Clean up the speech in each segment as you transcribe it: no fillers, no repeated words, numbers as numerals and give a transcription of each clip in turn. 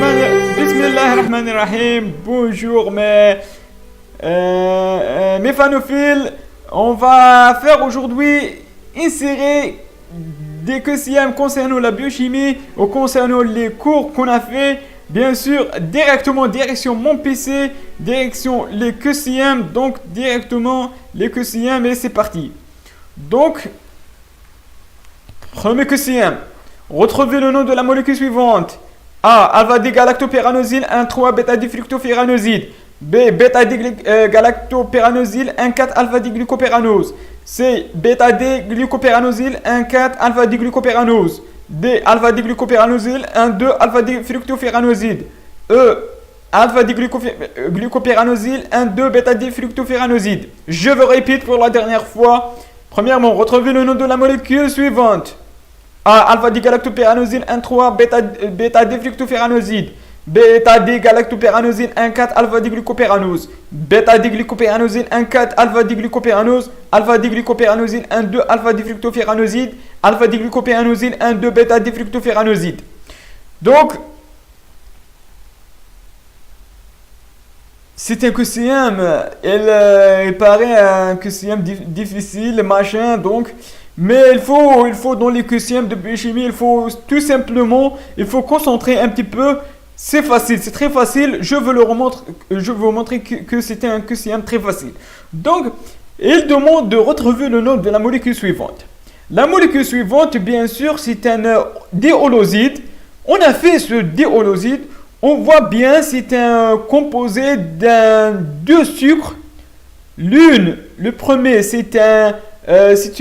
Bismillahirrahmanirrahim. Bonjour mes fanophiles. On va faire aujourd'hui une série des QCM concernant la biochimie ou concernant les cours qu'on a fait. Bien sûr, directement direction mon PC, direction les QCM, donc directement les QCM et c'est parti. Donc, premier QCM. Retrouvez le nom de la molécule suivante. A. Alpha-D-galactopéranosyle 1,3 bêta-D-fructopéranoside. B. Bêta-D-galactopéranosyle 1,4 alpha-D-glucopéranose. C. Bêta-D-glucopéranosyle 1,4 alpha-D-glucopéranose. D. Alpha-D-glucopéranosyle 1,2 alpha-D-fructopéranoside. E. Alpha-D-glucopéranosyle 1,2 bêta-D-fructopéranoside. Je vous répète pour la dernière fois. Premièrement, retrouvez le nom de la molécule suivante. A. Alpha-D-galactopéranosyle 1,3 bêta-D-fructopéranoside. Bêta-D-galactopéranosyle 1,4 alpha-D-glucopéranose. Bêta-D-glucopéranosyle 1,4 alpha-D-glucopéranose. Alpha-D-glucopéranosyle 1,2 alpha-D-fructopéranoside. Alpha-D-glucopéranosyle 1,2 bêta-D-fructopéranoside. Donc, c'est un QCM. Il paraît un QCM difficile, machin, donc. Mais il faut dans les QCM de biochimie, il faut tout simplement, concentrer un petit peu. C'est facile, c'est très facile. Je vais vous montrer que c'était un QCM très facile. Donc, il demande de retrouver le nom de la molécule suivante. La molécule suivante, bien sûr, c'est un diholoside. On a fait ce diholoside. On voit bien, c'est un composé deux sucres. Le premier, c'est un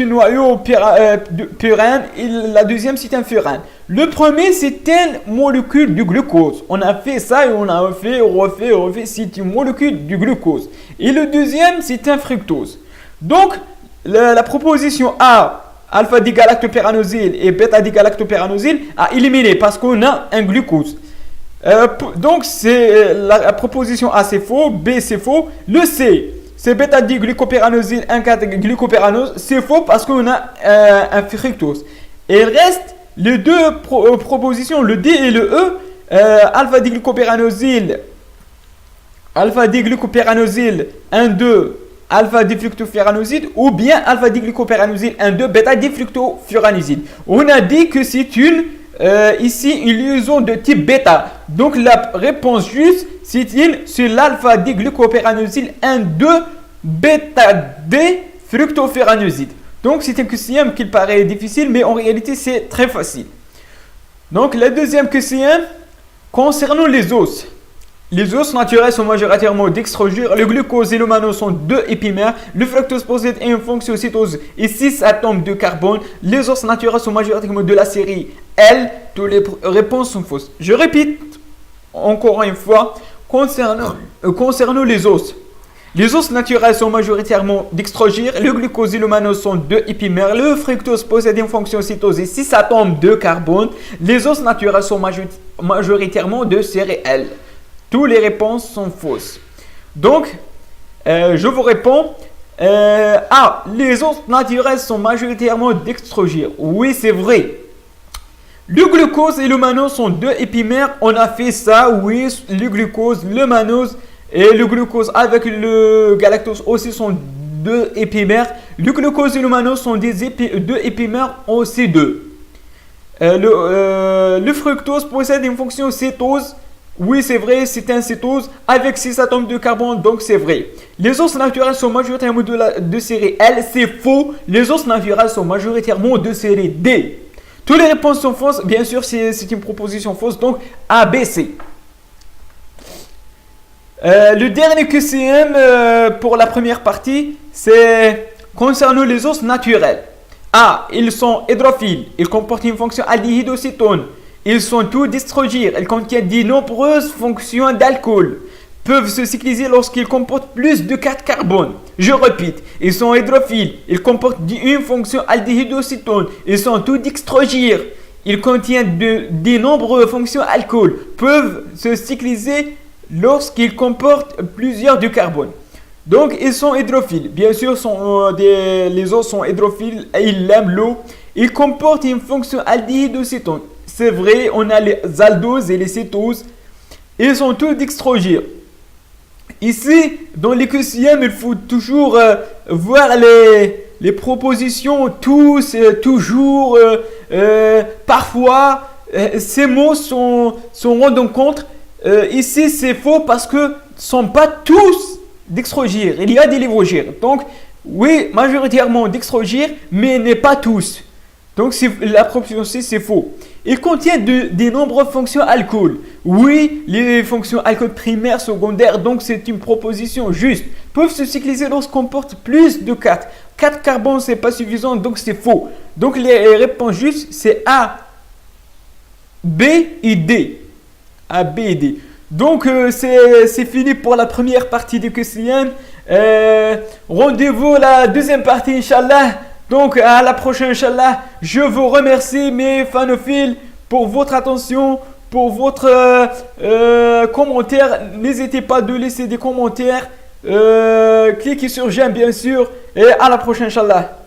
noyau purine et la deuxième, c'est un furane. Le premier, c'est une molécule du glucose. On a fait ça et on a refait. C'est une molécule du glucose. Et le deuxième, c'est un fructose. Donc, la proposition A, alpha-D-galactopéranosyle et bêta-D-galactopéranosyle, a éliminé parce qu'on a un glucose. Donc, c'est la proposition A, c'est faux. B, c'est faux. Le C, c'est bêta-D-glucopéranosyle 1,4 glucopéranose. C'est faux parce qu'on a un fructose. Et il reste les deux propositions, le D et le E. Alpha-D-glucopéranosyle 1,2 alpha-D-fructopéranoside ou bien alpha-D-glucopéranosyle 1,2 bêta-D-fructopéranoside. On a dit que c'est ici une liaison de type bêta. Donc la réponse juste, c'est l'alpha-D-glucopéranosyle 1,2 bêta-D-fructopéranoside. Donc c'est un QCM qui paraît difficile, mais en réalité c'est très facile. Donc la deuxième QCM concernant les os. Les os naturels sont majoritairement dextrogires. Le glucose et le mannose sont deux épimères. Le fructose possède une fonction cytose et 6 atomes de carbone. Les os naturels sont majoritairement de la série L. Toutes les réponses sont fausses. Je répète encore une fois concernant les os. Les os naturels sont majoritairement dextrogires. Le glucose et le mannose sont deux épimères. Le fructose possède une fonction cytose et 6 atomes de carbone. Les os naturels sont majoritairement de série L. Toutes les réponses sont fausses. Donc, je vous réponds. A. Les os naturels sont majoritairement dextrogires. Oui, c'est vrai. Le glucose et le mannose sont deux épimères. On a fait ça. Oui, le glucose, le mannose et le glucose avec le galactose aussi sont deux épimères. Le glucose et le mannose sont deux épimères en C2. Le fructose possède une fonction cétose. Oui, c'est vrai, c'est un cétose avec 6 atomes de carbone, donc c'est vrai. Les os naturels sont majoritairement de série L, c'est faux. Les os naturels sont majoritairement de série D. Toutes les réponses sont fausses, bien sûr, c'est une proposition fausse, donc A, B, C. Le dernier QCM pour la première partie, c'est concernant les os naturels. A, ils sont hydrophiles, ils comportent une fonction aldéhydocétone. Ils sont tous dextrogires. Ils contiennent de nombreuses fonctions d'alcool. Peuvent se cycliser lorsqu'ils comportent plus de 4 carbones. Je répète, ils sont hydrophiles. Ils comportent une fonction aldéhydocétone. Ils sont tous dextrogires. Ils contiennent de nombreuses fonctions alcool. Peuvent se cycliser lorsqu'ils comportent plusieurs de carbone. Donc, ils sont hydrophiles. Bien sûr, les os sont hydrophiles et ils aiment l'eau. Ils comportent une fonction aldéhydocétone. C'est vrai, on a les aldoses et les cétoses. Ils sont tous d'extrogir. Ici, dans les QCM, il faut toujours voir les propositions, tous, toujours, parfois. Ces mots sont rendus compte. Ici, c'est faux parce que ne sont pas tous d'extrogir. Il y a des livrogires. Donc, oui, majoritairement d'extrogir, mais n'est pas tous. Donc, la proposition C, c'est faux. Il contient des nombreuses fonctions alcool. Oui, les fonctions alcool primaires, secondaires, donc c'est une proposition juste. Peuvent se cycliser lorsqu'on porte plus de 4. 4 carbones, c'est pas suffisant, donc c'est faux. Donc les réponses justes, c'est A, B et D. A, B et D. Donc c'est fini pour la première partie du QCM. Rendez-vous la deuxième partie, Inch'Allah. Donc à la prochaine, Inch'Allah. Je vous remercie, mes fanophiles, pour votre attention, pour votre commentaire. N'hésitez pas de laisser des commentaires. Cliquez sur j'aime, bien sûr. Et à la prochaine, Inch'Allah.